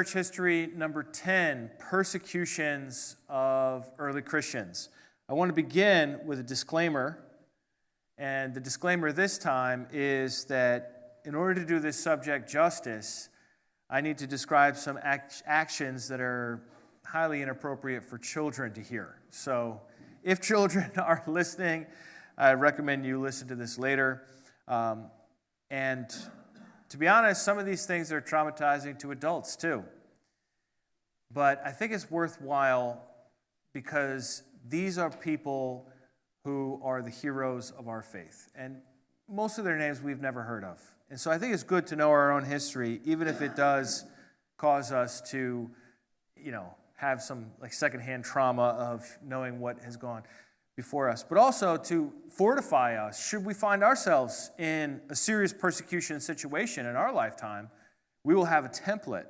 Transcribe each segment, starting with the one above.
Church history number 10, persecutions of early Christians. I want to begin with a disclaimer, and the disclaimer this time is that in order to do this subject justice, I need to describe some actions that are highly inappropriate for children to hear. So if children are listening, I recommend you listen to this later. And to be honest, some of these things are traumatizing to adults too. But I think it's worthwhile because these are people who are the heroes of our faith. And most of their names we've never heard of. And so I think it's good to know our own history, even if it does cause us to, have some secondhand trauma of knowing what has gone before us, but also to fortify us. Should we find ourselves in a serious persecution situation in our lifetime, we will have a template,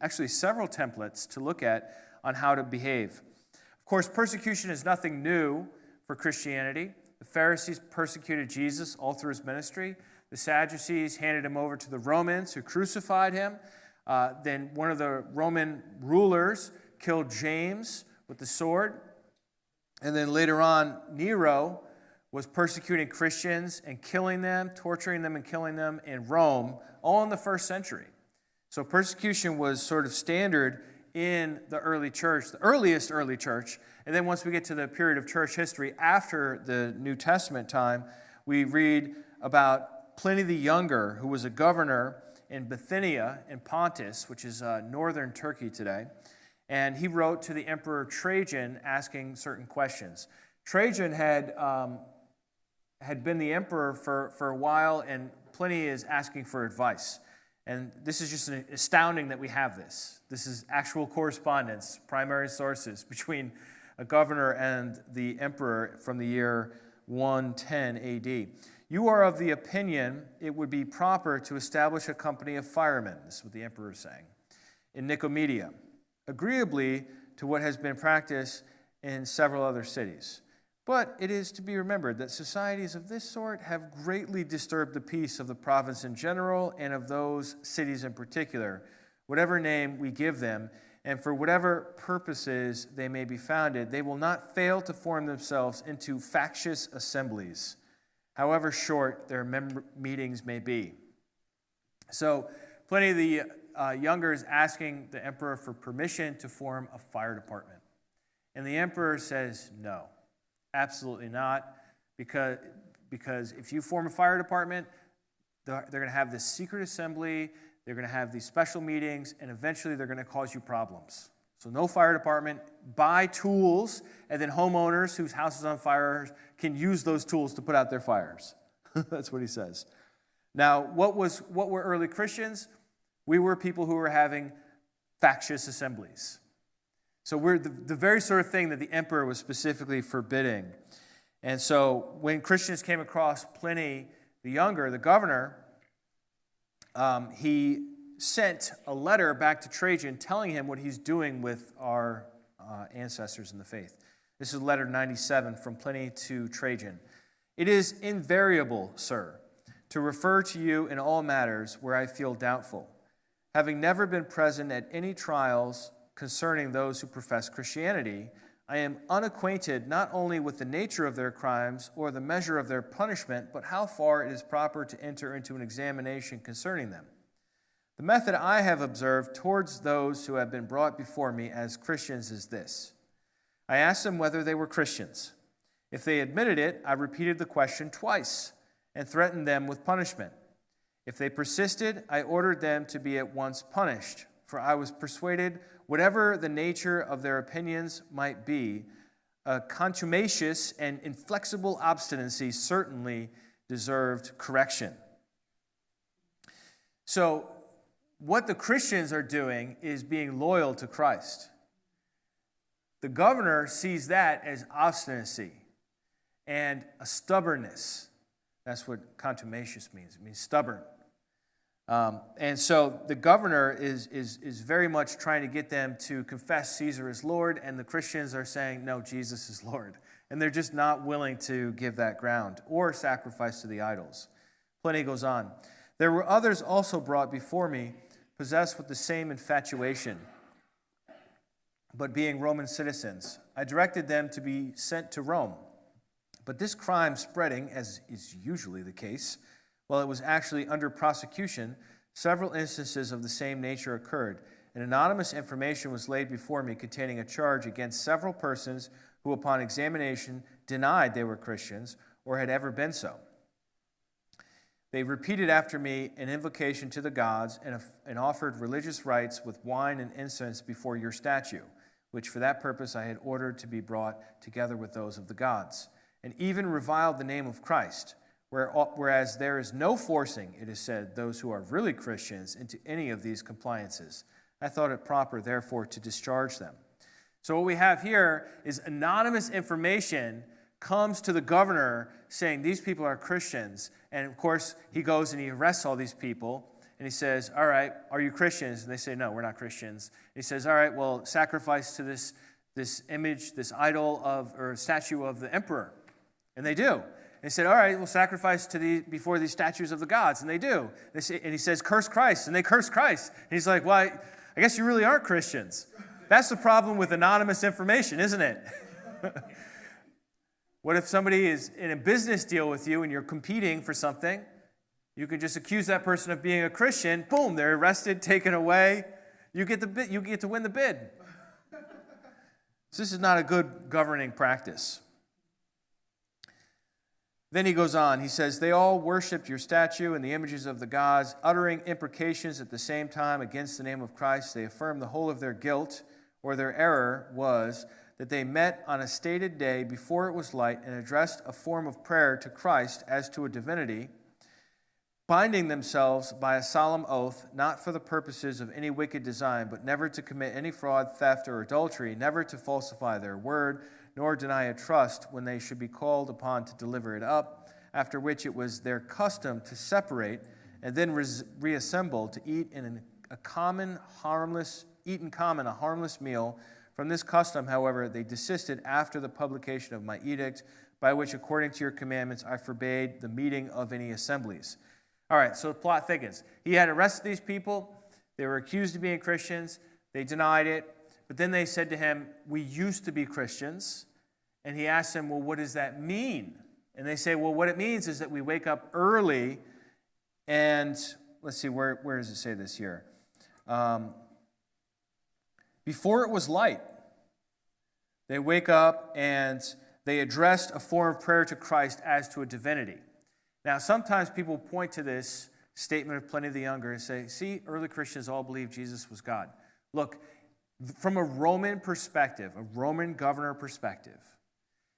actually several templates to look at on how to behave. Of course, persecution is nothing new for Christianity. The Pharisees persecuted Jesus all through his ministry. The Sadducees handed him over to the Romans who crucified him. Then one of the Roman rulers killed James with the sword. And then later on, Nero was persecuting Christians and killing them, torturing them and killing them in Rome, all in the first century. So persecution was sort of standard in the early church, the earliest early church. And then once we get to the period of church history after the New Testament time, we read about Pliny the Younger, who was a governor in Bithynia in Pontus, which is northern Turkey today. And he wrote to the Emperor Trajan asking certain questions. Trajan had been the emperor for a while, and Pliny is asking for advice. And this is just astounding that we have this. This is actual correspondence, primary sources between a governor and the emperor from the year 110 AD. You are of the opinion it would be proper to establish a company of firemen, this is what the emperor is saying, in Nicomedia, agreeably to what has been practiced in several other cities. But it is to be remembered that societies of this sort have greatly disturbed the peace of the province in general and of those cities in particular, whatever name we give them, and for whatever purposes they may be founded, they will not fail to form themselves into factious assemblies, however short their meetings may be. So Pliny the Younger is asking the emperor for permission to form a fire department. And the emperor says no. Absolutely not, because if you form a fire department, they're going to have this secret assembly, they're going to have these special meetings, and eventually they're going to cause you problems. So no fire department, buy tools, and then homeowners whose house is on fire can use those tools to put out their fires. That's what he says. Now, what were early Christians? We were people who were having factious assemblies. So we're the very sort of thing that the emperor was specifically forbidding. And so when Christians came across Pliny the Younger, the governor, he sent a letter back to Trajan telling him what he's doing with our ancestors in the faith. This is letter 97 from Pliny to Trajan. It is invariable, sir, to refer to you in all matters where I feel doubtful, having never been present at any trials concerning those who profess Christianity. I am unacquainted not only with the nature of their crimes or the measure of their punishment, but how far it is proper to enter into an examination concerning them. The method I have observed towards those who have been brought before me as Christians is this. I asked them whether they were Christians. If they admitted it, I repeated the question twice and threatened them with punishment. If they persisted, I ordered them to be at once punished, for I was persuaded whatever the nature of their opinions might be, a contumacious and inflexible obstinacy certainly deserved correction. So what the Christians are doing is being loyal to Christ. The governor sees that as obstinacy and a stubbornness. That's what contumacious means. It means stubborn. And so the governor is very much trying to get them to confess Caesar as Lord, and the Christians are saying, no, Jesus is Lord. And they're just not willing to give that ground or sacrifice to the idols. Pliny goes on. There were others also brought before me possessed with the same infatuation, but being Roman citizens, I directed them to be sent to Rome. But this crime spreading, as is usually the case, while it was actually under prosecution, several instances of the same nature occurred, and anonymous information was laid before me containing a charge against several persons who, upon examination, denied they were Christians or had ever been so. They repeated after me an invocation to the gods and offered religious rites with wine and incense before your statue, which for that purpose I had ordered to be brought together with those of the gods, and even reviled the name of Christ, whereas there is no forcing, it is said, those who are really Christians into any of these compliances. I thought it proper, therefore, to discharge them. So what we have here is anonymous information comes to the governor saying these people are Christians. And of course, he goes and he arrests all these people. And he says, all right, are you Christians? And they say, no, we're not Christians. And he says, all right, well, sacrifice to this image, this idol or statue of the emperor. And they do. And he said, all right, we'll sacrifice before these statues of the gods. And they do. And he says, curse Christ. And they curse Christ. And he's like, well, I guess you really aren't Christians. That's the problem with anonymous information, isn't it? What if somebody is in a business deal with you and you're competing for something? You can just accuse that person of being a Christian. Boom, they're arrested, taken away. You get to win the bid. So this is not a good governing practice. Then he goes on. He says, they all worshipped your statue and the images of the gods, uttering imprecations at the same time against the name of Christ. They affirmed the whole of their guilt, or their error was that they met on a stated day before it was light and addressed a form of prayer to Christ as to a divinity, binding themselves by a solemn oath, not for the purposes of any wicked design, but never to commit any fraud, theft, or adultery, never to falsify their word, nor deny a trust when they should be called upon to deliver it up, after which it was their custom to separate and then reassemble to eat in common a harmless meal. From this custom, however, they desisted after the publication of my edict, by which, according to your commandments, I forbade the meeting of any assemblies. All right, so the plot thickens. He had arrested these people. They were accused of being Christians. They denied it. But then they said to him, we used to be Christians. And he asked them, well, what does that mean? And they say, well, what it means is that we wake up early and, let's see, where does it say this here? Before it was light, they wake up and they addressed a form of prayer to Christ as to a divinity. Now, sometimes people point to this statement of Pliny the Younger and say, see, early Christians all believed Jesus was God. Look, from a Roman perspective, a Roman governor perspective,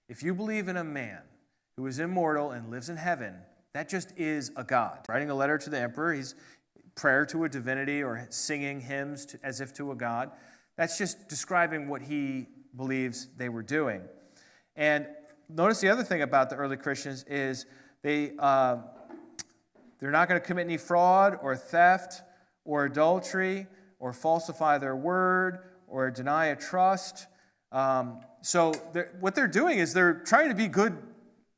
if you believe in a man who is immortal and lives in heaven, that just is a god. Writing a letter to the emperor, he's prayer to a divinity or singing hymns as if to a god. That's just describing what he believes they were doing. And notice the other thing about the early Christians is they're not going to commit any fraud or theft or adultery or falsify their word or deny a trust. So what they're doing is they're trying to be good,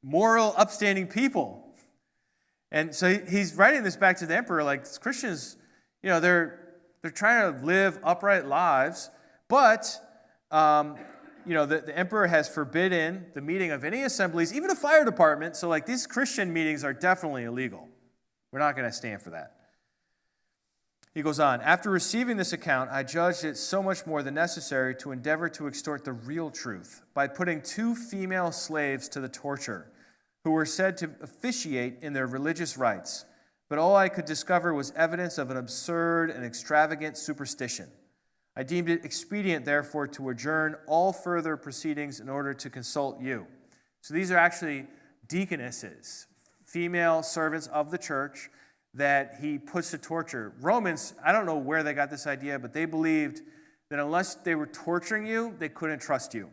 moral, upstanding people. And so he's writing this back to the emperor, like Christians, they're trying to live upright lives, but the emperor has forbidden the meeting of any assemblies, even a fire department. So like these Christian meetings are definitely illegal. We're not going to stand for that. He goes on, after receiving this account, I judged it so much more than necessary to endeavor to extort the real truth by putting 2 female slaves to the torture, who were said to officiate in their religious rites. But all I could discover was evidence of an absurd and extravagant superstition. I deemed it expedient, therefore, to adjourn all further proceedings in order to consult you. So these are actually deaconesses, female servants of the church that he puts to torture. Romans, I don't know where they got this idea, but they believed that unless they were torturing you, they couldn't trust you.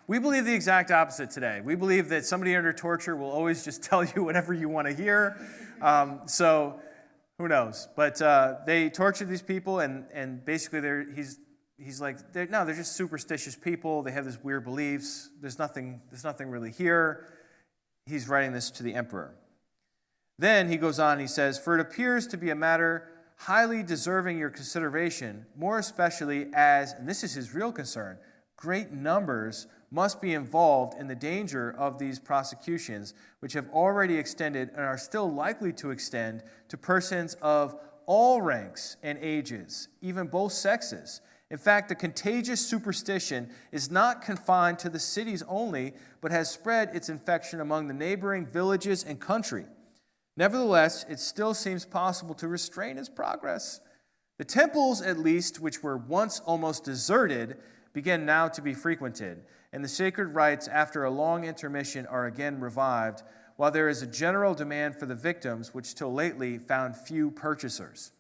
We believe the exact opposite today. We believe that somebody under torture will always just tell you whatever you want to hear. So who knows? But they tortured these people, and basically he's like, they're just superstitious people. They have these weird beliefs. There's nothing really here. He's writing this to the emperor. Then he goes on, he says, for it appears to be a matter highly deserving your consideration, more especially as, and this is his real concern, great numbers must be involved in the danger of these prosecutions, which have already extended and are still likely to extend to persons of all ranks and ages, even both sexes. In fact, the contagious superstition is not confined to the cities only, but has spread its infection among the neighboring villages and country. Nevertheless, it still seems possible to restrain its progress. The temples, at least, which were once almost deserted, begin now to be frequented, and the sacred rites, after a long intermission, are again revived, while there is a general demand for the victims, which till lately found few purchasers.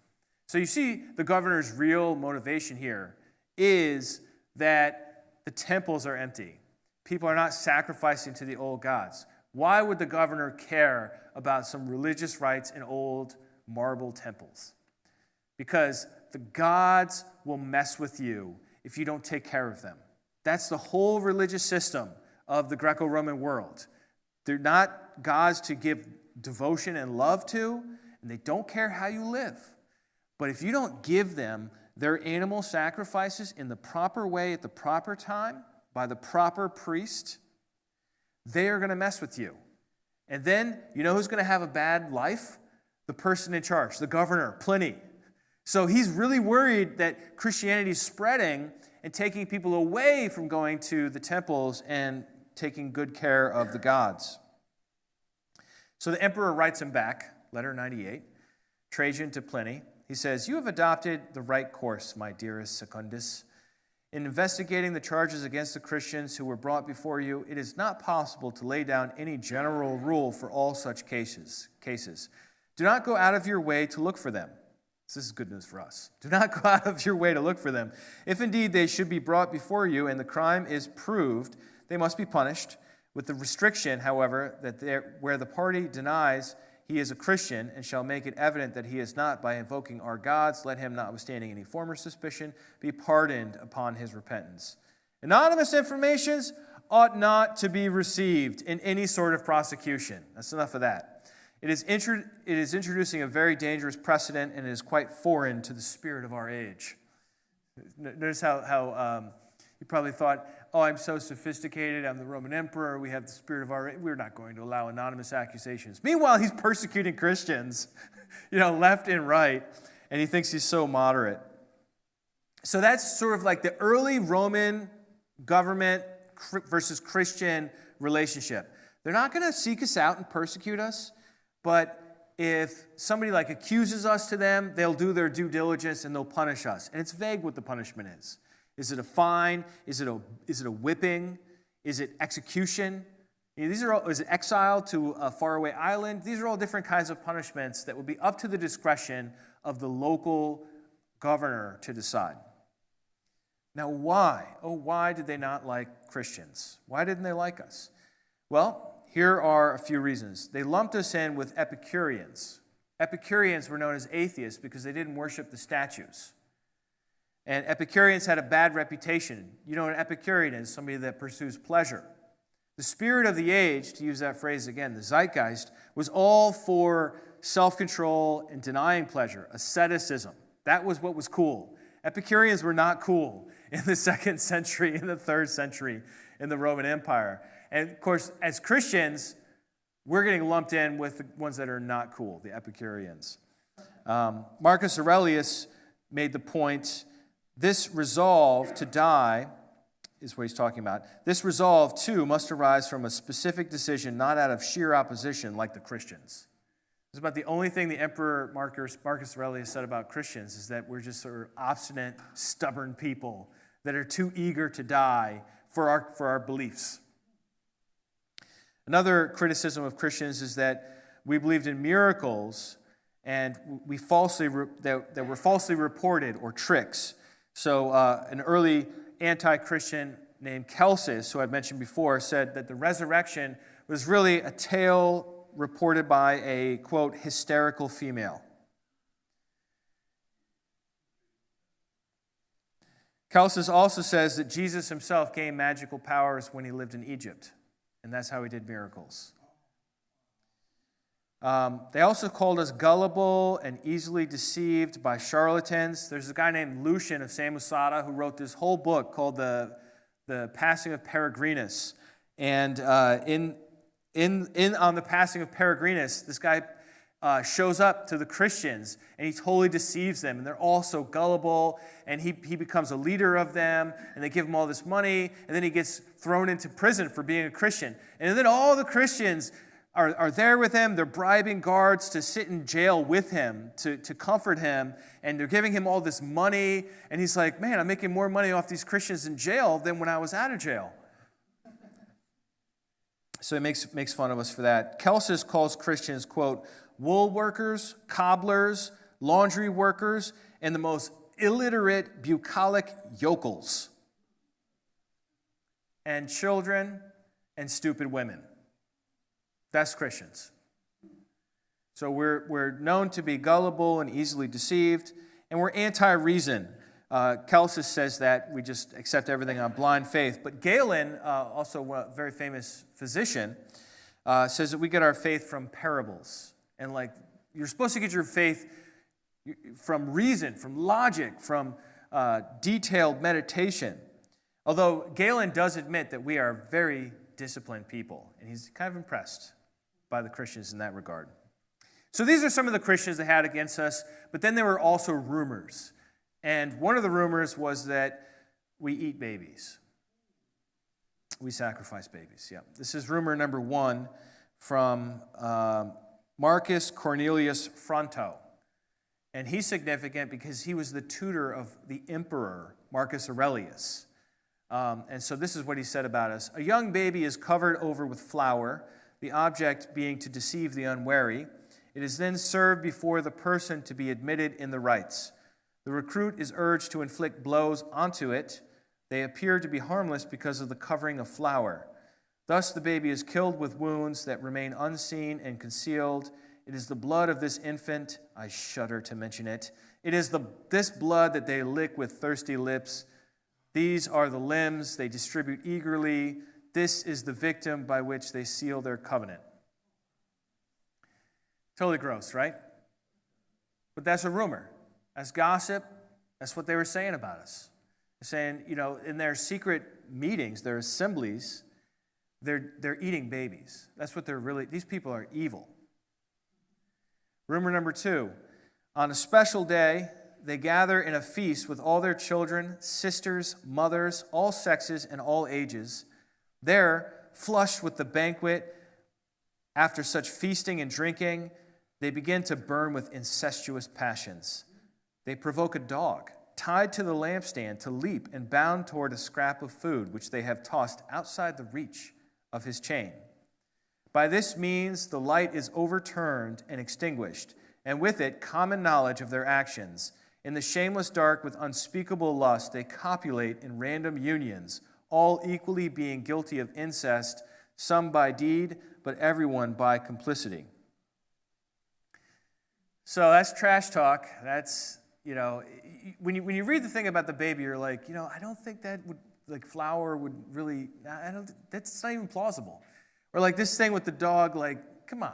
So you see the governor's real motivation here is that the temples are empty. People are not sacrificing to the old gods. Why would the governor care about some religious rites in old marble temples? Because the gods will mess with you if you don't take care of them. That's the whole religious system of the Greco-Roman world. They're not gods to give devotion and love to, and they don't care how you live. But if you don't give them their animal sacrifices in the proper way at the proper time, by the proper priest, they are going to mess with you. And then, you know who's going to have a bad life? The person in charge, the governor, Pliny. So he's really worried that Christianity is spreading and taking people away from going to the temples and taking good care of the gods. So the emperor writes him back, letter 98, Trajan to Pliny. He says, "You have adopted the right course, my dearest Secundus. In investigating the charges against the Christians who were brought before you, it is not possible to lay down any general rule for all such cases. Do not go out of your way to look for them." This is good news for us. Do not go out of your way to look for them. If indeed they should be brought before you and the crime is proved, they must be punished, with the restriction, however, that where the party denies he is a Christian and shall make it evident that he is not by invoking our gods, let him, notwithstanding any former suspicion, be pardoned upon his repentance. Anonymous informations ought not to be received in any sort of prosecution. That's enough of that. It is introducing a very dangerous precedent, and it is quite foreign to the spirit of our age. Notice how you probably thought, oh, I'm so sophisticated, I'm the Roman emperor, we have the spirit of our age. We're not going to allow anonymous accusations. Meanwhile, he's persecuting Christians, left and right, and he thinks he's so moderate. So that's sort of like the early Roman government versus Christian relationship. They're not going to seek us out and persecute us, but if somebody accuses us to them, they'll do their due diligence and they'll punish us. And it's vague what the punishment is. Is it a fine? Is it a whipping? Is it execution? Is it exile to a faraway island? These are all different kinds of punishments that will be up to the discretion of the local governor to decide. Now, why? Oh, why did they not like Christians? Why didn't they like us? Well, here are a few reasons. They lumped us in with Epicureans. Epicureans were known as atheists because they didn't worship the statues. And Epicureans had a bad reputation. You know what an Epicurean is? Somebody that pursues pleasure. The spirit of the age, to use that phrase again, the zeitgeist, was all for self-control and denying pleasure, asceticism. That was what was cool. Epicureans were not cool in the 2nd century, in the 3rd century in the Roman Empire. And of course, as Christians, we're getting lumped in with the ones that are not cool, the Epicureans. Marcus Aurelius made the point, this resolve to die is what he's talking about. This resolve, too, must arise from a specific decision, not out of sheer opposition like the Christians. It's about the only thing the Emperor Marcus Aurelius said about Christians is that we're just sort of obstinate, stubborn people that are too eager to die for our beliefs. Another criticism of Christians is that we believed in miracles and that were falsely reported or tricks. So an early anti-Christian named Celsus, who I've mentioned before, said that the resurrection was really a tale reported by a, quote, hysterical female. Celsus also says that Jesus himself gained magical powers when he lived in Egypt, and that's how he did miracles. They also called us gullible and easily deceived by charlatans. There's a guy named Lucian of Samosata who wrote this whole book called the Passing of Peregrinus. And on the Passing of Peregrinus, this guy shows up to the Christians, and he totally deceives them, and they're all so gullible, and he becomes a leader of them, and they give him all this money, and then he gets thrown into prison for being a Christian. And then all the Christians are there with him. They're bribing guards to sit in jail with him, to comfort him, and they're giving him all this money, and he's like, man, I'm making more money off these Christians in jail than when I was out of jail. So he makes fun of us for that. Celsus calls Christians, quote, wool workers, cobblers, laundry workers, and the most illiterate, bucolic yokels, and children and stupid women. That's Christians. So we're known to be gullible and easily deceived, and we're anti-reason. Celsus says that we just accept everything on blind faith. But Galen, also a very famous physician, says that we get our faith from parables. And like, you're supposed to get your faith from reason, from logic, from detailed meditation. Although Galen does admit that we are very disciplined people, and he's kind of impressed by the Christians in that regard. So these are some of the Christians they had against us, but then there were also rumors. And one of the rumors was that we eat babies. We sacrifice babies, yeah. This is rumor number 1 from Marcus Cornelius Fronto. And he's significant because he was the tutor of the emperor, Marcus Aurelius. And so this is what he said about us. A young baby is covered over with flour, the object being to deceive the unwary. It is then served before the person to be admitted in the rites. The recruit is urged to inflict blows onto it. They appear to be harmless because of the covering of flour. Thus the baby is killed with wounds that remain unseen and concealed. It is the blood of this infant, I shudder to mention it. It is this blood that they lick with thirsty lips. These are the limbs they distribute eagerly. This is the victim by which they seal their covenant. Totally gross, right? But that's a rumor. That's gossip. That's what they were saying about us. They're saying, in their secret meetings, their assemblies, they're eating babies. That's what these people are evil. Rumor number 2, on a special day, they gather in a feast with all their children, sisters, mothers, all sexes and all ages. There, flushed with the banquet, after such feasting and drinking, they begin to burn with incestuous passions. They provoke a dog, tied to the lampstand, to leap and bound toward a scrap of food, which they have tossed outside the reach of his chain. By this means, the light is overturned and extinguished, and with it, common knowledge of their actions. In the shameless dark with unspeakable lust, they copulate in random unions, all equally being guilty of incest, some by deed, but everyone by complicity. So that's trash talk. That's, when you read the thing about the baby, you're like, I don't think that would, like, flour would really, that's not even plausible. Or like this thing with the dog, like, come on.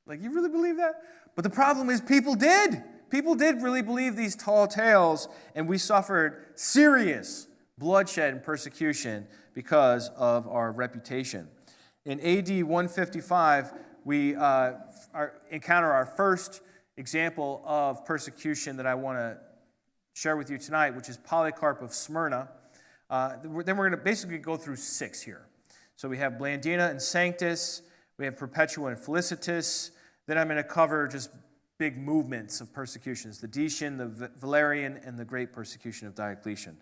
Like, you really believe that? But the problem is people did. People did really believe these tall tales, and we suffered serious bloodshed and persecution because of our reputation. In AD 155, we encounter our first example of persecution that I want to share with you tonight, which is Polycarp of Smyrna. Then we're going to basically go through 6 here. So we have Blandina and Sanctus, we have Perpetua and Felicitas. Then I'm going to cover just big movements of persecutions, the Decian, the Valerian, and the great persecution of Diocletian.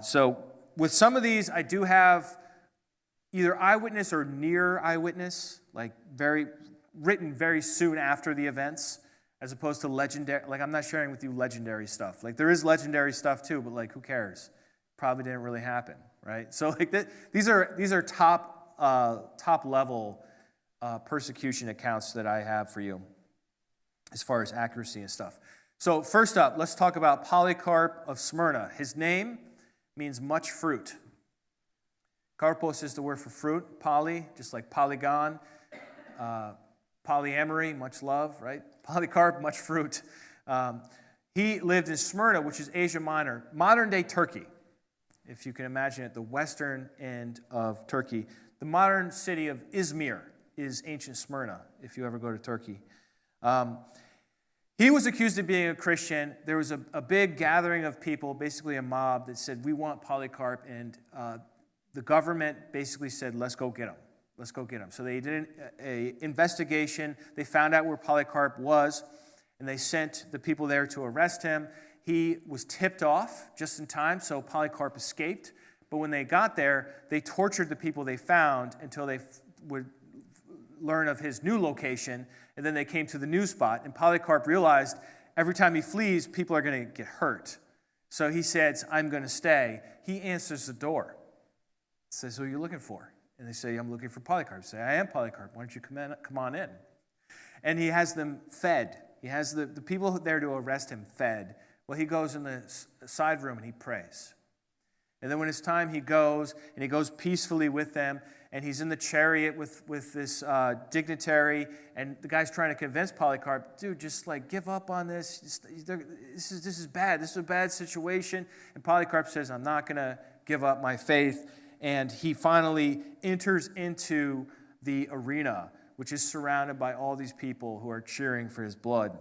So with some of these, I do have either eyewitness or near eyewitness, like written very soon after the events, as opposed to legendary. Like, I'm not sharing with you legendary stuff. Like, there is legendary stuff too, but like, who cares? Probably didn't really happen, right? So like, these are top level persecution accounts that I have for you, as far as accuracy and stuff. So first up, let's talk about Polycarp of Smyrna. His name means much fruit. Carpos is the word for fruit. Poly, just like polygon. polyamory, much love, right? Polycarp, much fruit. He lived in Smyrna, which is Asia Minor, modern-day Turkey, if you can imagine it, the western end of Turkey. The modern city of Izmir is ancient Smyrna, if you ever go to Turkey. He was accused of being a Christian. There was a big gathering of people, basically a mob, that said, we want Polycarp, and the government basically said, let's go get him. Let's go get him. So they did an investigation. They found out where Polycarp was, and they sent the people there to arrest him. He was tipped off just in time, so Polycarp escaped. But when they got there, they tortured the people they found until they would learn of his new location, and then they came to the new spot. And Polycarp realized every time he flees, people are going to get hurt. So he says, I'm going to stay. He answers the door. Says, who are you looking for? And they say, I'm looking for Polycarp. They say, I am Polycarp. Why don't you come on in? And he has them fed. He has the people there to arrest him fed. Well, he goes in the side room and he prays. And then when it's time, he goes peacefully with them. And he's in the chariot with this dignitary. And the guy's trying to convince Polycarp, dude, just like give up on this. This is bad. This is a bad situation. And Polycarp says, I'm not going to give up my faith. And he finally enters into the arena, which is surrounded by all these people who are cheering for his blood.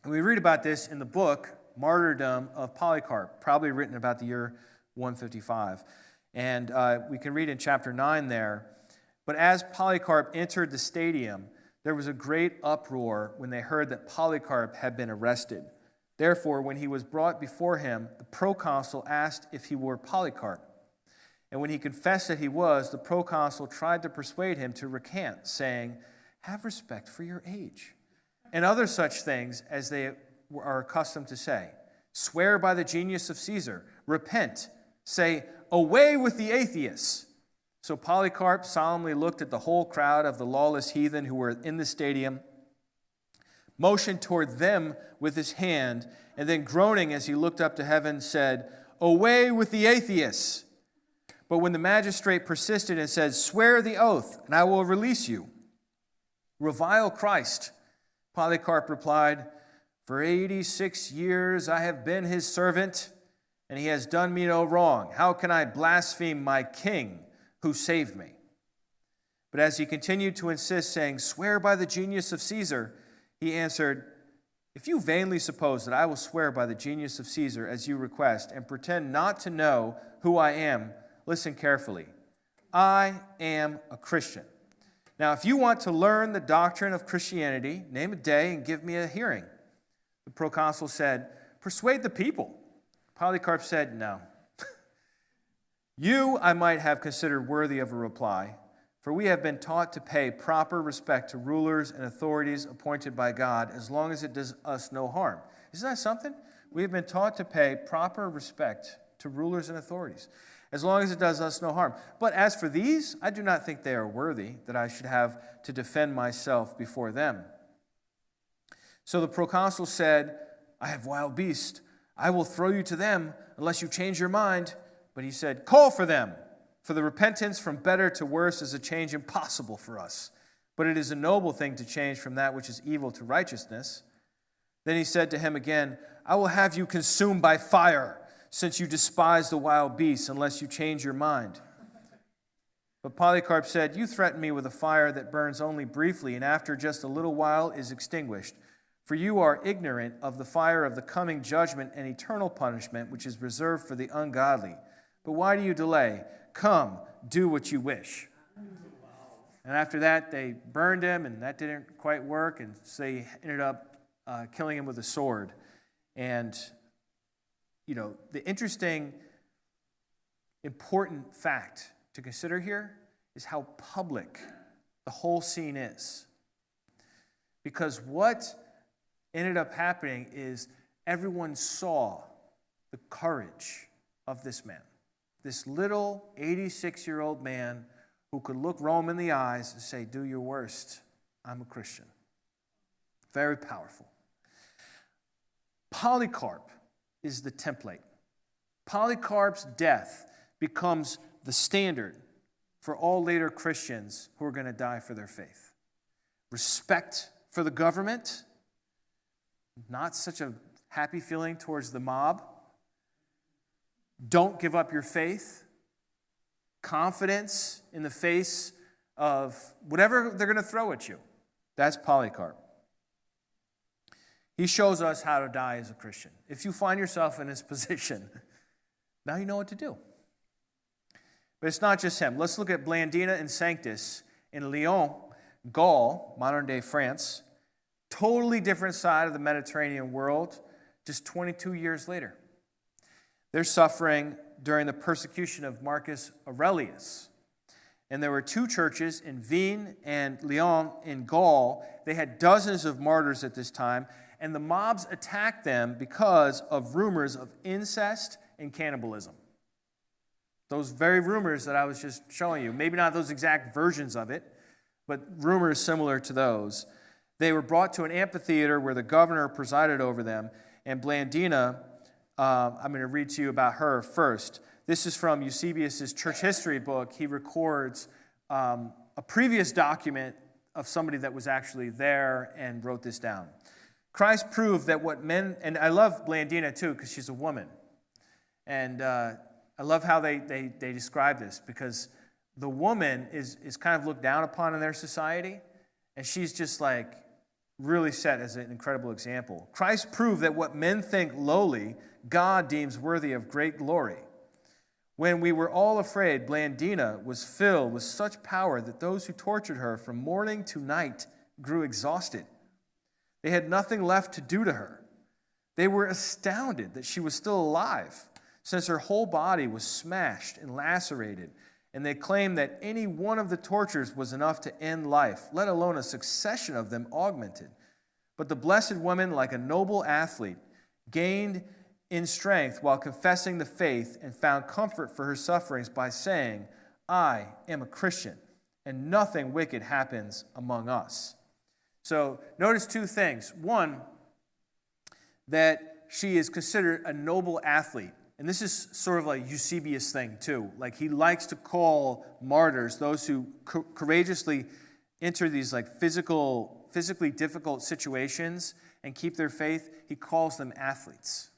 And we read about this in the book, Martyrdom of Polycarp, probably written about the year 155. And we can read in chapter 9 there. But as Polycarp entered the stadium, there was a great uproar when they heard that Polycarp had been arrested. Therefore, when he was brought before him, the proconsul asked if he were Polycarp. And when he confessed that he was, the proconsul tried to persuade him to recant, saying, have respect for your age, and other such things as they are accustomed to say. Swear by the genius of Caesar. Repent. Say, away with the atheists. So Polycarp solemnly looked at the whole crowd of the lawless heathen who were in the stadium, motioned toward them with his hand, and then groaning as he looked up to heaven, said, away with the atheists. But when the magistrate persisted and said, swear the oath, and I will release you. Revile Christ. Polycarp replied, for 86 years I have been his servant, and he has done me no wrong. How can I blaspheme my king who saved me? But as he continued to insist, saying, swear by the genius of Caesar, he answered, if you vainly suppose that I will swear by the genius of Caesar as you request, and pretend not to know who I am, listen carefully. I am a Christian. Now, if you want to learn the doctrine of Christianity, name a day and give me a hearing. The proconsul said, persuade the people. Polycarp said, no. You I might have considered worthy of a reply, for we have been taught to pay proper respect to rulers and authorities appointed by God as long as it does us no harm. Isn't that something? We have been taught to pay proper respect to rulers and authorities, as long as it does us no harm. But as for these, I do not think they are worthy that I should have to defend myself before them. So the proconsul said, I have wild beasts. I will throw you to them unless you change your mind. But he said, call for them. For the repentance from better to worse is a change impossible for us. But it is a noble thing to change from that which is evil to righteousness. Then he said to him again, I will have you consumed by fire, since you despise the wild beasts, unless you change your mind. But Polycarp said, you threaten me with a fire that burns only briefly, and after just a little while is extinguished. For you are ignorant of the fire of the coming judgment and eternal punishment, which is reserved for the ungodly. But why do you delay? Come, do what you wish. And after that, they burned him, and that didn't quite work, and so they ended up killing him with a sword. And the interesting, important fact to consider here is how public the whole scene is. Because what ended up happening is everyone saw the courage of this man, this little 86-year-old man who could look Rome in the eyes and say, do your worst, I'm a Christian. Very powerful. Polycarp is the template. Polycarp's death becomes the standard for all later Christians who are going to die for their faith. respect for the government, not such a happy feeling towards the mob. Don't give up your faith. Confidence in the face of whatever they're going to throw at you. That's Polycarp. He shows us how to die as a Christian. If you find yourself in his position, now you know what to do. But it's not just him. Let's look at Blandina and Sanctus in Lyon, Gaul, modern-day France. Totally different side of the Mediterranean world, just 22 years later. They're suffering during the persecution of Marcus Aurelius. And there were two churches in Vienne and Lyon in Gaul. They had dozens of martyrs at this time, and the mobs attacked them because of rumors of incest and cannibalism. Those very rumors that I was just showing you, maybe not those exact versions of it, but rumors similar to those. They were brought to an amphitheater where the governor presided over them, and Blandina, I'm going to read to you about her first. This is from Eusebius' church history book. He records a previous document of somebody that was actually there and wrote this down. Christ proved that what men, and I love Blandina too because she's a woman. And I love how they describe this because the woman is kind of looked down upon in their society, and she's just like really set as an incredible example. Christ proved that what men think lowly, God deems worthy of great glory. When we were all afraid, Blandina was filled with such power that those who tortured her from morning to night grew exhausted. They had nothing left to do to her. They were astounded that she was still alive, since her whole body was smashed and lacerated, and they claimed that any one of the tortures was enough to end life, let alone a succession of them augmented. But the blessed woman, like a noble athlete, gained in strength while confessing the faith and found comfort for her sufferings by saying, I am a Christian, and nothing wicked happens among us. So notice two things. One, that she is considered a noble athlete. And this is sort of like Eusebius thing too. Like he likes to call martyrs, those who courageously enter these like physically difficult situations and keep their faith, he calls them athletes,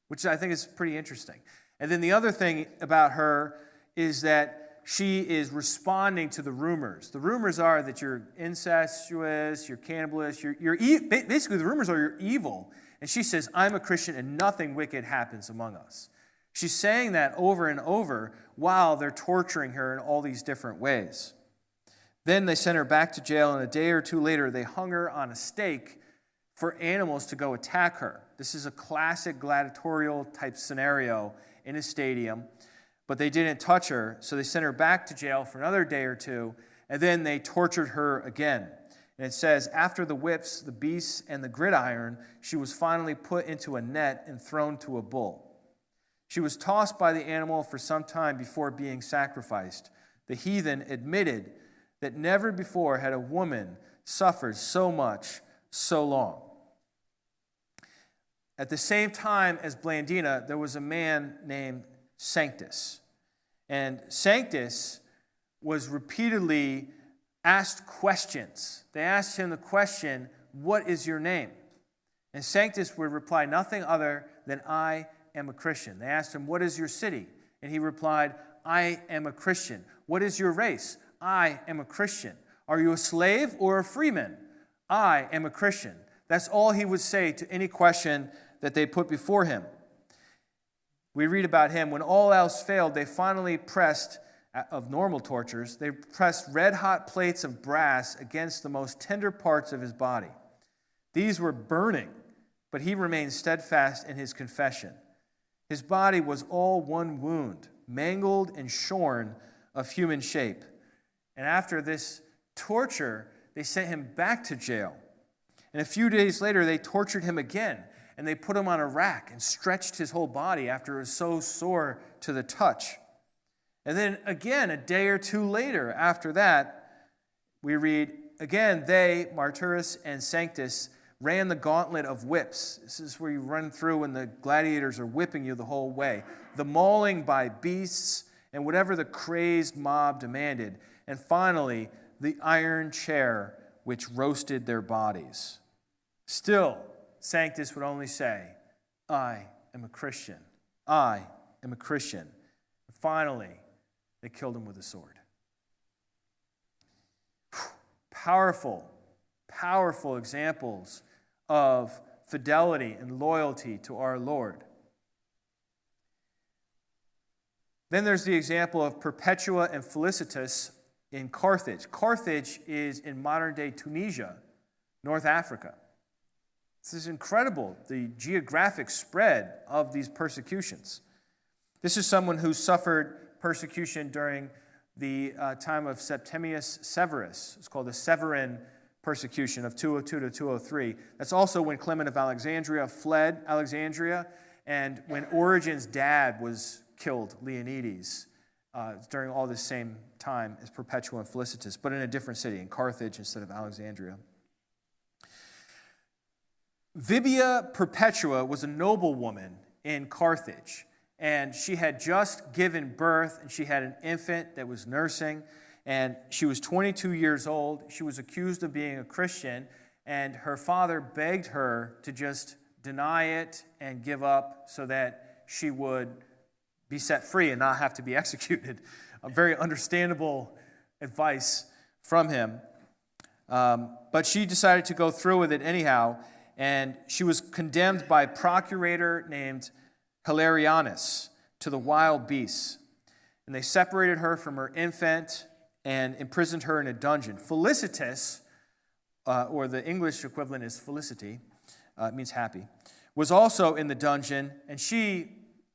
which I think is pretty interesting. And then the other thing about her is that she is responding to the rumors. The rumors are that you're incestuous, you're cannibalist, basically the rumors are you're evil. And she says, I'm a Christian and nothing wicked happens among us. She's saying that over and over while they're torturing her in all these different ways. Then they sent her back to jail, and a day or two later, they hung her on a stake for animals to go attack her. This is a classic gladiatorial type scenario in a stadium, but they didn't touch her, so they sent her back to jail for another day or two, and then they tortured her again. And it says, after the whips, the beasts, and the gridiron, she was finally put into a net and thrown to a bull. She was tossed by the animal for some time before being sacrificed. The heathen admitted that never before had a woman suffered so much, so long. At the same time as Blandina, there was a man named Sanctus. And Sanctus was repeatedly asked questions. They asked him the question, what is your name? And Sanctus would reply nothing other than, I am a Christian. They asked him, what is your city? And he replied, I am a Christian. What is your race? I am a Christian. Are you a slave or a freeman? I am a Christian. That's all he would say to any question that they put before him. We read about him, when all else failed, they finally pressed, of normal tortures, they pressed red-hot plates of brass against the most tender parts of his body. These were burning, but he remained steadfast in his confession. His body was all one wound, mangled and shorn of human shape. And after this torture, they sent him back to jail. And a few days later, they tortured him again, and they put him on a rack and stretched his whole body after it was so sore to the touch. And then again, a day or two later after that, we read, again, they, Martyrs and Sanctus, ran the gauntlet of whips. This is where you run through and the gladiators are whipping you the whole way. The mauling by beasts and whatever the crazed mob demanded. And finally, the iron chair which roasted their bodies. Still, Sanctus would only say, I am a Christian. I am a Christian. And finally, they killed him with a sword. Powerful, powerful examples of fidelity and loyalty to our Lord. Then there's the example of Perpetua and Felicitas in Carthage. Carthage is in modern-day Tunisia, North Africa. This is incredible, the geographic spread of these persecutions. This is someone who suffered persecution during the time of Septimius Severus. It's called the Severan persecution of 202 to 203. That's also when Clement of Alexandria fled Alexandria, and when Origen's dad was killed, Leonides, during all this same time as Perpetua and Felicitas, but in a different city, in Carthage instead of Alexandria. Vibia Perpetua was a noblewoman in Carthage, and she had just given birth, and she had an infant that was nursing, and she was 22 years old. She was accused of being a Christian, and her father begged her to just deny it and give up so that she would be set free and not have to be executed. A very understandable advice from him. But she decided to go through with it anyhow, and she was condemned by a procurator named Hilarianus to the wild beasts. And they separated her from her infant and imprisoned her in a dungeon. Felicitas, or the English equivalent is felicity, it means happy, was also in the dungeon, and she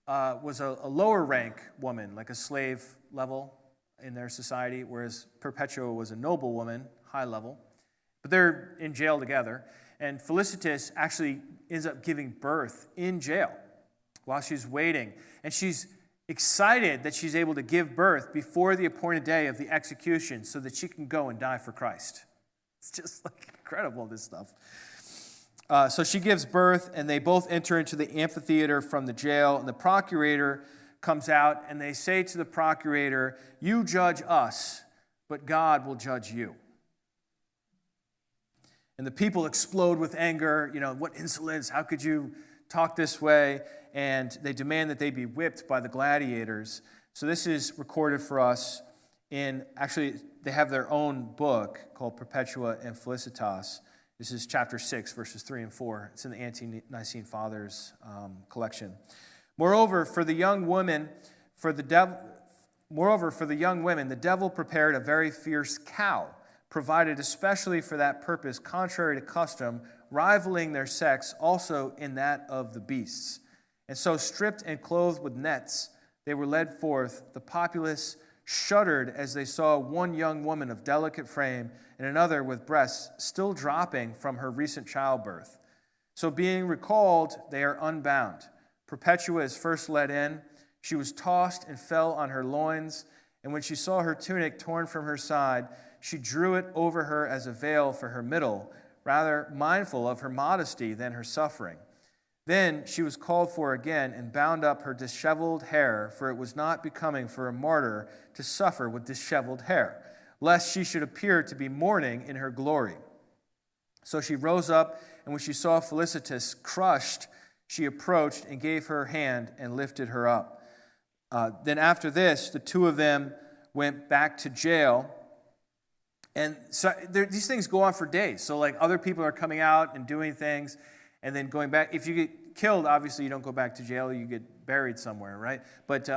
was a lower rank woman, like a slave level in their society, whereas Perpetua was a noble woman, high level. But they're in jail together. And Felicitas actually ends up giving birth in jail while she's waiting. And she's excited that she's able to give birth before the appointed day of the execution so that she can go and die for Christ. It's just like incredible, this stuff. So she gives birth, and they both enter into the amphitheater from the jail, and the procurator comes out, and they say to the procurator, "You judge us, but God will judge you." And the people explode with anger. You know, what insolence, how could you talk this way? And they demand that they be whipped by the gladiators. So this is recorded for us in, actually, they have their own book called Perpetua and Felicitas. This is chapter 6, verses 3 and 4. It's in the Ante-Nicene Fathers collection. Moreover, for the young women, the devil prepared a very fierce cow, provided especially for that purpose, contrary to custom, rivaling their sex also in that of the beasts. And so, stripped and clothed with nets, they were led forth. The populace shuddered as they saw one young woman of delicate frame and another with breasts still dropping from her recent childbirth. So being recalled, they are unbound. Perpetua is first led in. She was tossed and fell on her loins, and when she saw her tunic torn from her side, she drew it over her as a veil for her middle, rather mindful of her modesty than her suffering. Then she was called for again and bound up her disheveled hair, for it was not becoming for a martyr to suffer with disheveled hair, lest she should appear to be mourning in her glory. So she rose up, and when she saw Felicitas crushed, she approached and gave her hand and lifted her up. Then after this, the two of them went back to jail. And so these things go on for days. So like other people are coming out and doing things and then going back. If you get killed, obviously you don't go back to jail. You get buried somewhere, right? But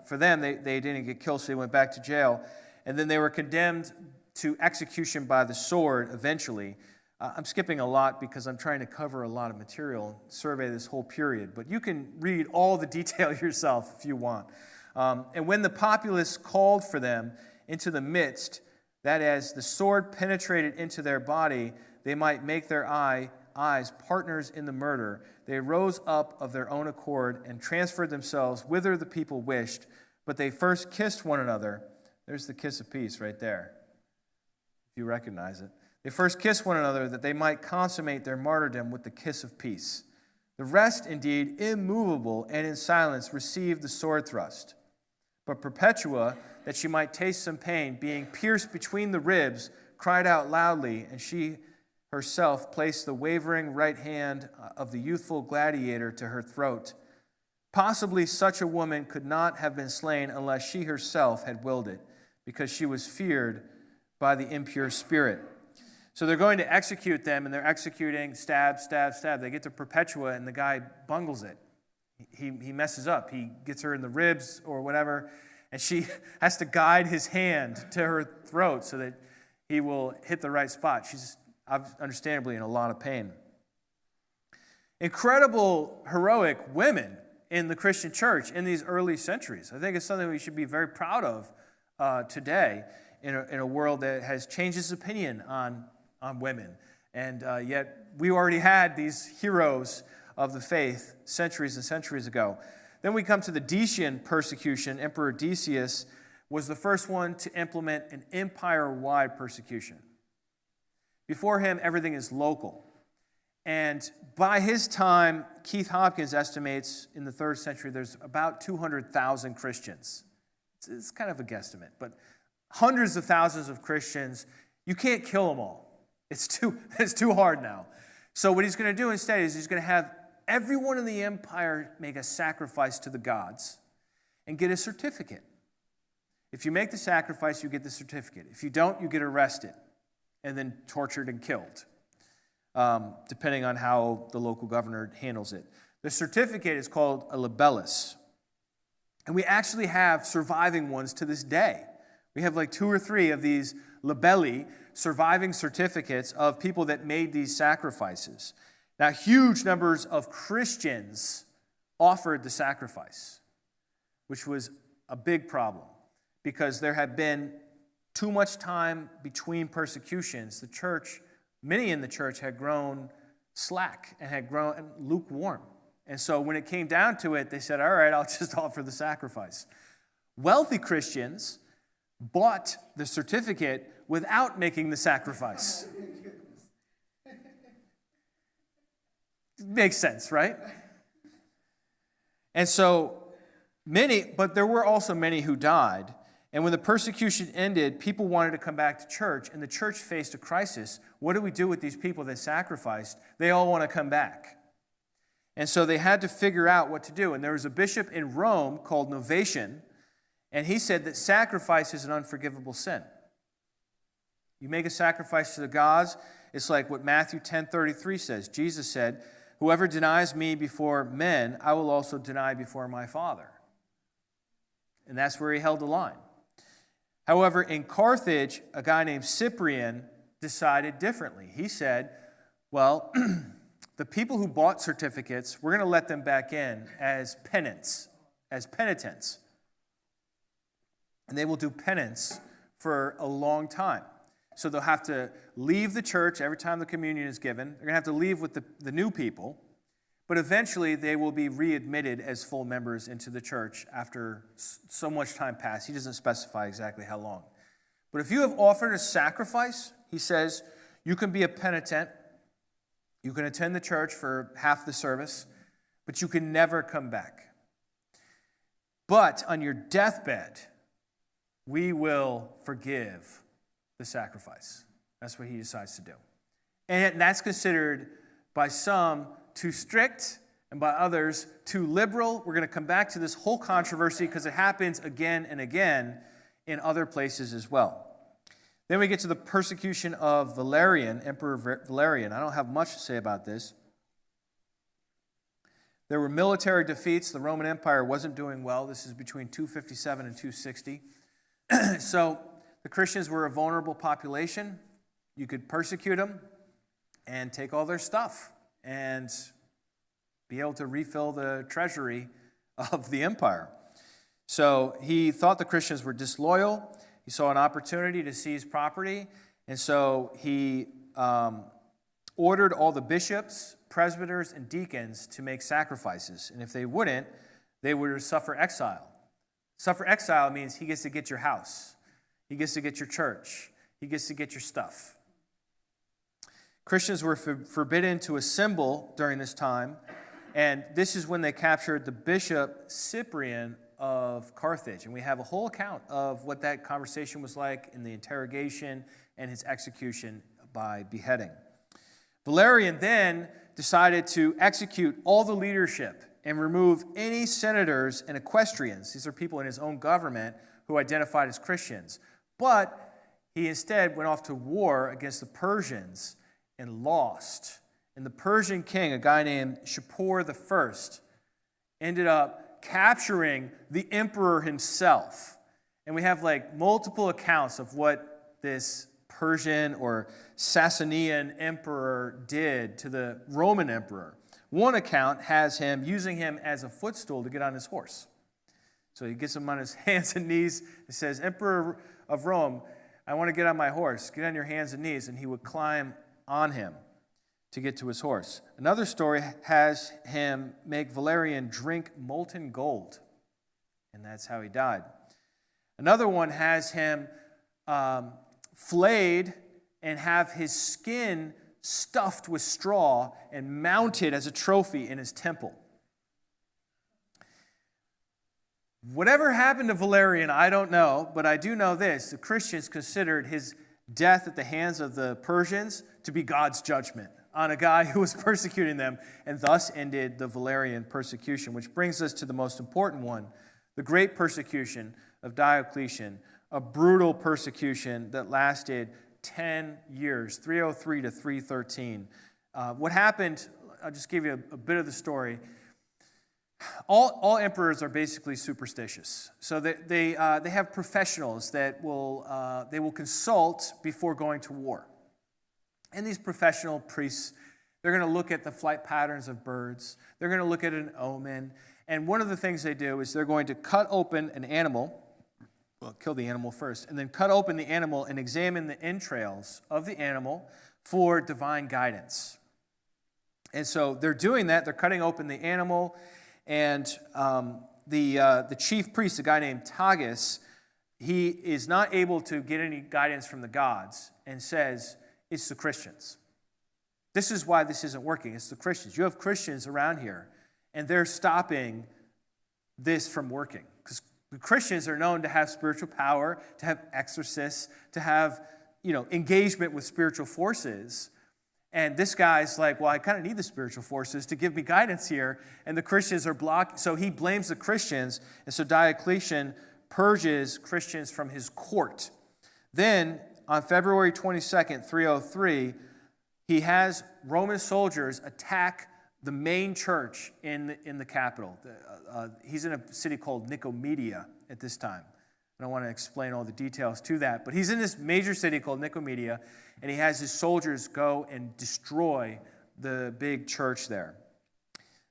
for them, they didn't get killed, so they went back to jail. And then they were condemned to execution by the sword eventually. I'm skipping a lot because I'm trying to cover a lot of material, survey this whole period. But you can read all the detail yourself if you want. And when the populace called for them into the midst, that as the sword penetrated into their body, they might make their eyes partners in the murder, they rose up of their own accord and transferred themselves whither the people wished. But they first kissed one another. There's the kiss of peace right there, if you recognize it. They first kissed one another that they might consummate their martyrdom with the kiss of peace. The rest, indeed, immovable and in silence, received the sword thrust. But Perpetua, that she might taste some pain, being pierced between the ribs, cried out loudly, and she herself placed the wavering right hand of the youthful gladiator to her throat. Possibly such a woman could not have been slain unless she herself had willed it, because she was feared by the impure spirit. So they're going to execute them, and they're executing, stab, stab, stab. They get to Perpetua, and the guy bungles it. He messes up. He gets her in the ribs or whatever, and she has to guide his hand to her throat so that he will hit the right spot. She's understandably in a lot of pain. Incredible, heroic women in the Christian church in these early centuries. I think it's something we should be very proud of today in a world that has changed its opinion on women. And yet we already had these heroes of the faith centuries and centuries ago. Then we come to the Decian persecution. Emperor Decius was the first one to implement an empire-wide persecution. Before him, everything is local. And by his time, Keith Hopkins estimates in the 3rd century there's about 200,000 Christians. It's kind of a guesstimate, but hundreds of thousands of Christians. You can't kill them all. It's too hard now. So what he's going to do instead is he's going to have everyone in the empire make a sacrifice to the gods and get a certificate. If you make the sacrifice, you get the certificate. If you don't, you get arrested and then tortured and killed, depending on how the local governor handles it. The certificate is called a libellus. And we actually have surviving ones to this day. We have like 2 or 3 of these libelli, surviving certificates of people that made these sacrifices. Now, huge numbers of Christians offered the sacrifice, which was a big problem because there had been too much time between persecutions. The church, many in the church had grown slack and had grown lukewarm. And so when it came down to it, they said, all right, I'll just offer the sacrifice. Wealthy Christians bought the certificate without making the sacrifice. Makes sense, right? And so but there were also many who died. And when the persecution ended, people wanted to come back to church, and the church faced a crisis. What do we do with these people that sacrificed? They all want to come back. And so they had to figure out what to do. And there was a bishop in Rome called Novatian, and he said that sacrifice is an unforgivable sin. You make a sacrifice to the gods, it's like what Matthew 10:33 says. Jesus said, whoever denies me before men, I will also deny before my Father. And that's where he held the line. However, in Carthage, a guy named Cyprian decided differently. He said, well, the people who bought certificates, we're going to let them back in as penitents. And they will do penance for a long time. So they'll have to leave the church every time the communion is given. They're going to have to leave with the new people. But eventually they will be readmitted as full members into the church after so much time passed. He doesn't specify exactly how long. But if you have offered a sacrifice, he says, you can be a penitent. You can attend the church for half the service, but you can never come back. But on your deathbed, we will forgive the sacrifice. That's what he decides to do. And that's considered by some too strict and by others too liberal. We're going to come back to this whole controversy because it happens again and again in other places as well. Then we get to the persecution of Valerian, Emperor Valerian. I don't have much to say about this. There were military defeats. The Roman Empire wasn't doing well. This is between 257 and 260. So the Christians were a vulnerable population. You could persecute them and take all their stuff and be able to refill the treasury of the empire. So he thought the Christians were disloyal. He saw an opportunity to seize property. And so he ordered all the bishops, presbyters, and deacons to make sacrifices. And if they wouldn't, they would suffer exile. Suffer exile means he gets to get your house. He gets to get your church. He gets to get your stuff. Christians were forbidden to assemble during this time, and this is when they captured the bishop Cyprian of Carthage. And we have a whole account of what that conversation was like in the interrogation and his execution by beheading. Valerian then decided to execute all the leadership and remove any senators and equestrians. These are people in his own government who identified as Christians. But he instead went off to war against the Persians and lost. And the Persian king, a guy named Shapur I, ended up capturing the emperor himself. And we have multiple accounts of what this Persian or Sasanian emperor did to the Roman emperor. One account has him using him as a footstool to get on his horse. So he gets him on his hands and knees. He says, "Emperor of Rome, I want to get on my horse. Get on your hands and knees." And he would climb on him to get to his horse. Another story has him make Valerian drink molten gold. And that's how he died. Another one has him flayed and have his skin stuffed with straw and mounted as a trophy in his temple. Whatever happened to Valerian, I don't know, but I do know this. The Christians considered his death at the hands of the Persians to be God's judgment on a guy who was persecuting them, and thus ended the Valerian persecution, which brings us to the most important one, the great persecution of Diocletian, a brutal persecution that lasted 10 years, 303 to 313. What happened, I'll just give you a bit of the story. All emperors are basically superstitious. So they have professionals that they will consult before going to war. And these professional priests, they're going to look at the flight patterns of birds. They're going to look at an omen. And one of the things they do is they're going to cut open an animal. Well, kill the animal first, and then cut open the animal and examine the entrails of the animal for divine guidance. And so they're doing that. They're cutting open the animal, and the chief priest, a guy named Tagus, he is not able to get any guidance from the gods and says, it's the Christians. This is why this isn't working. It's the Christians. You have Christians around here, and they're stopping this from working. Because the Christians are known to have spiritual power, to have exorcists, to have, engagement with spiritual forces. And this guy's like, well, I kind of need the spiritual forces to give me guidance here. And the Christians are blocked. So he blames the Christians. And so Diocletian purges Christians from his court. Then, on February 22nd, 303, he has Roman soldiers attack the main church in the capital. He's in a city called Nicomedia at this time. I don't want to explain all the details to that, but he's in this major city called Nicomedia, and he has his soldiers go and destroy the big church there.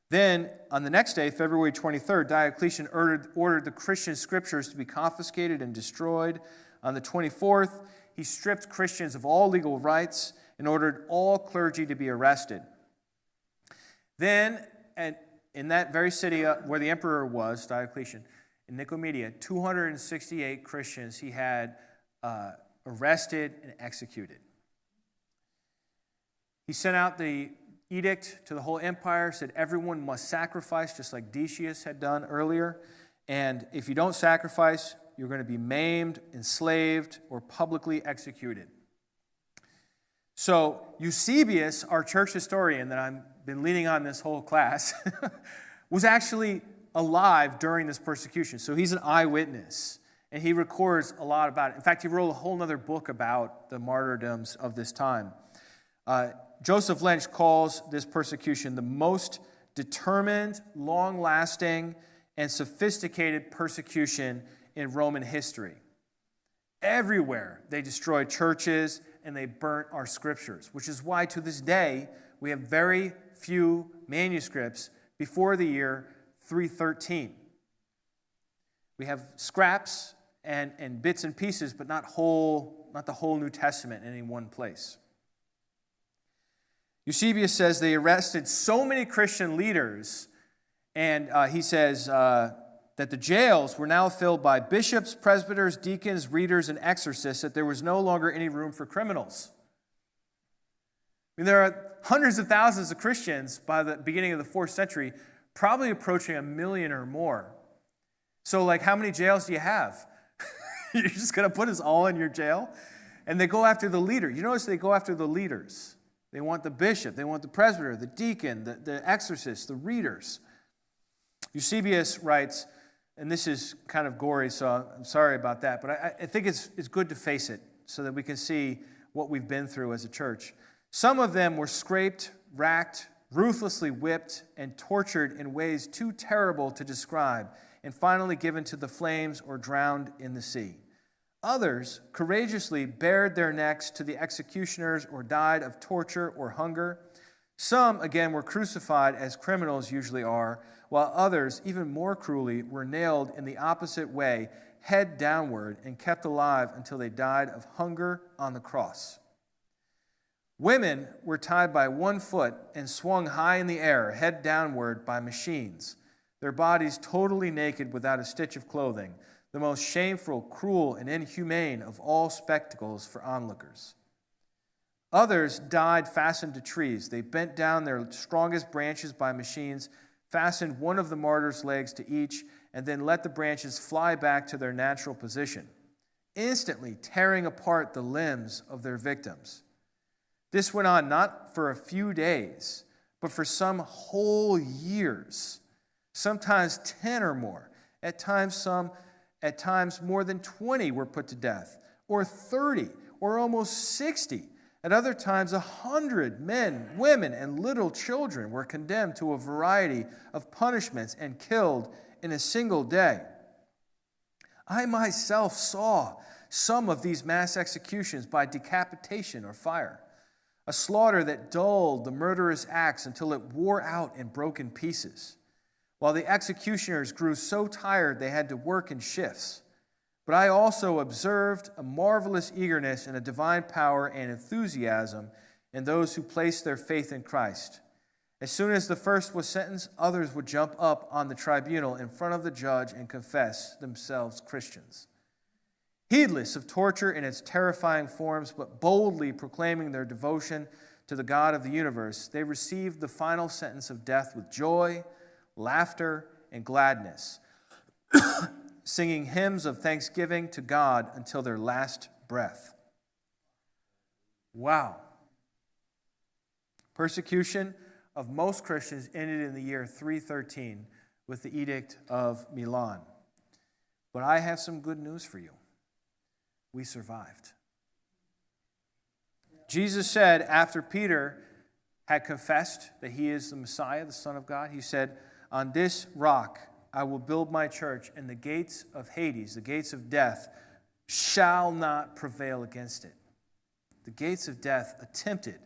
Then, on the next day, February 23rd, Diocletian ordered the Christian scriptures to be confiscated and destroyed. On the 24th, he stripped Christians of all legal rights and ordered all clergy to be arrested. Then, in that very city where the emperor was, Diocletian, in Nicomedia, 268 Christians he had arrested and executed. He sent out the edict to the whole empire, said everyone must sacrifice, just like Decian had done earlier. And if you don't sacrifice, you're going to be maimed, enslaved, or publicly executed. So Eusebius, our church historian that I've been leaning on this whole class, was actually alive during this persecution. So he's an eyewitness, and he records a lot about it. In fact, he wrote a whole other book about the martyrdoms of this time. Joseph Lynch calls this persecution the most determined, long-lasting, and sophisticated persecution in Roman history. Everywhere they destroyed churches and they burnt our scriptures, which is why to this day we have very few manuscripts before the year 313. We have scraps and bits and pieces, but not the whole New Testament in any one place. Eusebius says they arrested so many Christian leaders, and he says that the jails were now filled by bishops, presbyters, deacons, readers, and exorcists, that there was no longer any room for criminals. I mean, there are hundreds of thousands of Christians by the beginning of the 4th century, probably approaching 1 million or more. So, like, how many jails do you have? You're just going to put us all in your jail? And they go after the leader. You notice they go after the leaders. They want the bishop, they want the presbyter, the deacon, the exorcist, the readers. Eusebius writes, and this is kind of gory, so I'm sorry about that, but I think it's good to face it so that we can see what we've been through as a church. Some of them were scraped, racked, ruthlessly whipped, and tortured in ways too terrible to describe, and finally given to the flames or drowned in the sea. Others courageously bared their necks to the executioners or died of torture or hunger. Some, again, were crucified as criminals usually are, while others, even more cruelly, were nailed in the opposite way, head downward, and kept alive until they died of hunger on the cross. Women were tied by one foot and swung high in the air, head downward, by machines, their bodies totally naked without a stitch of clothing, the most shameful, cruel, and inhumane of all spectacles for onlookers. Others died fastened to trees. They bent down their strongest branches by machines, fastened one of the martyrs' legs to each, and then let the branches fly back to their natural position, instantly tearing apart the limbs of their victims. This went on not for a few days, but for some whole years, sometimes 10 or more. At times more than 20 were put to death, or 30, or almost 60. At other times, 100 men, women, and little children were condemned to a variety of punishments and killed in a single day. I myself saw some of these mass executions by decapitation or fire, a slaughter that dulled the murderous axe until it wore out and broke in pieces, while the executioners grew so tired they had to work in shifts. But I also observed a marvelous eagerness and a divine power and enthusiasm in those who placed their faith in Christ. As soon as the first was sentenced, others would jump up on the tribunal in front of the judge and confess themselves Christians. Heedless of torture in its terrifying forms, but boldly proclaiming their devotion to the God of the universe, they received the final sentence of death with joy, laughter, and gladness, singing hymns of thanksgiving to God until their last breath. Wow. Persecution of most Christians ended in the year 313 with the Edict of Milan. But I have some good news for you. We survived. Jesus said after Peter had confessed that he is the Messiah, the Son of God, he said, "On this rock I will build my church, and the gates of Hades, the gates of death, shall not prevail against it." The gates of death attempted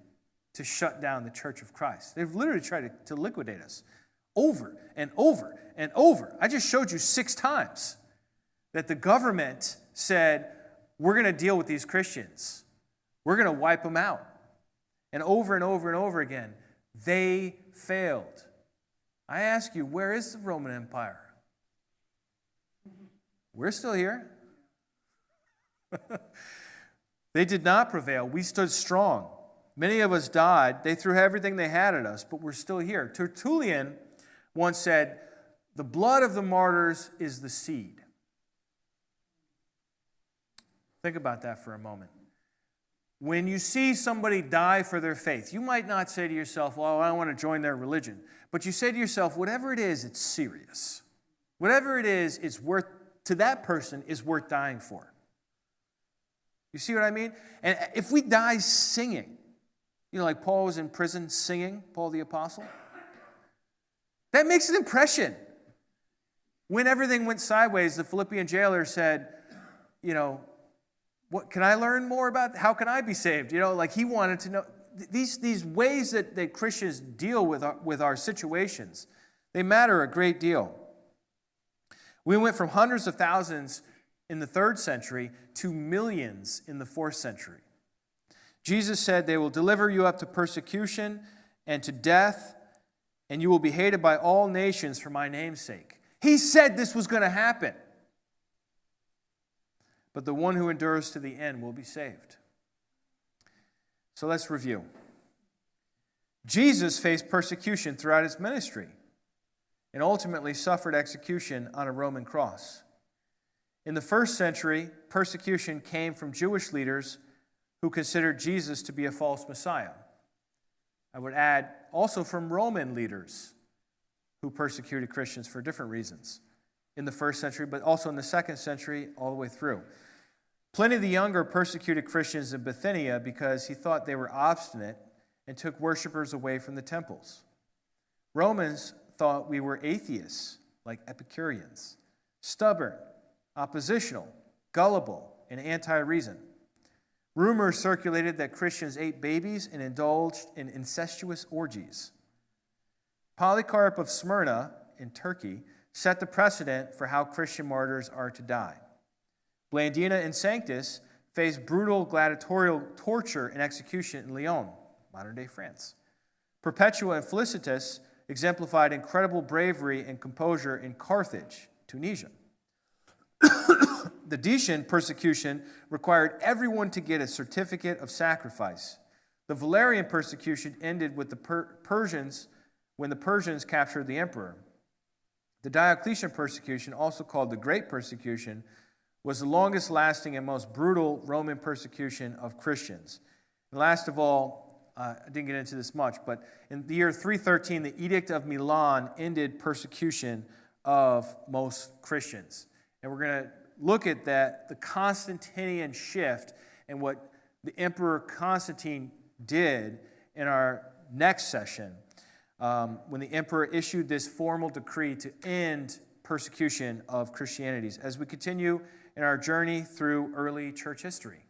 to shut down the church of Christ. They've literally tried to liquidate us over and over and over. I just showed you 6 times that the government said, we're going to deal with these Christians. We're going to wipe them out. And over and over and over again, they failed. I ask you, where is the Roman Empire? We're still here. They did not prevail. We stood strong. Many of us died. They threw everything they had at us, but we're still here. Tertullian once said, "The blood of the martyrs is the seed." Think about that for a moment. When you see somebody die for their faith, you might not say to yourself, well, I don't want to join their religion. But you say to yourself, whatever it is, it's serious. Whatever it is, it's worth, to that person, is worth dying for. You see what I mean? And if we die singing, like Paul was in prison singing, Paul the Apostle, that makes an impression. When everything went sideways, the Philippian jailer said, what can I learn more about? How can I be saved? He wanted to know. These ways that Christians deal with our situations, they matter a great deal. We went from hundreds of thousands in the 3rd century to millions in the 4th century. Jesus said, "They will deliver you up to persecution and to death, and you will be hated by all nations for my name's sake." He said this was going to happen. But the one who endures to the end will be saved. So let's review. Jesus faced persecution throughout his ministry. and ultimately suffered execution on a Roman cross. In the first century, persecution came from Jewish leaders who considered Jesus to be a false Messiah. I would add also from Roman leaders who persecuted Christians for different reasons in the first century, but also in the second century all the way through. Pliny the Younger persecuted Christians in Bithynia because he thought they were obstinate and took worshipers away from the temples. Romans thought we were atheists, like Epicureans, stubborn, oppositional, gullible, and anti-reason. Rumors circulated that Christians ate babies and indulged in incestuous orgies. Polycarp of Smyrna in Turkey set the precedent for how Christian martyrs are to die. Blandina and Sanctus faced brutal gladiatorial torture and execution in Lyon, modern-day France. Perpetua and Felicitas exemplified incredible bravery and composure in Carthage, Tunisia. The Decian persecution required everyone to get a certificate of sacrifice. The Valerian persecution ended with the Persians when the Persians captured the emperor. The Diocletian persecution, also called the Great Persecution, was the longest lasting and most brutal Roman persecution of Christians. And last of all, I didn't get into this much, but in the year 313, the Edict of Milan ended persecution of most Christians. And we're going to look at that, the Constantinian shift, and what the Emperor Constantine did in our next session, when the emperor issued this formal decree to end persecution of Christianity as we continue in our journey through early church history.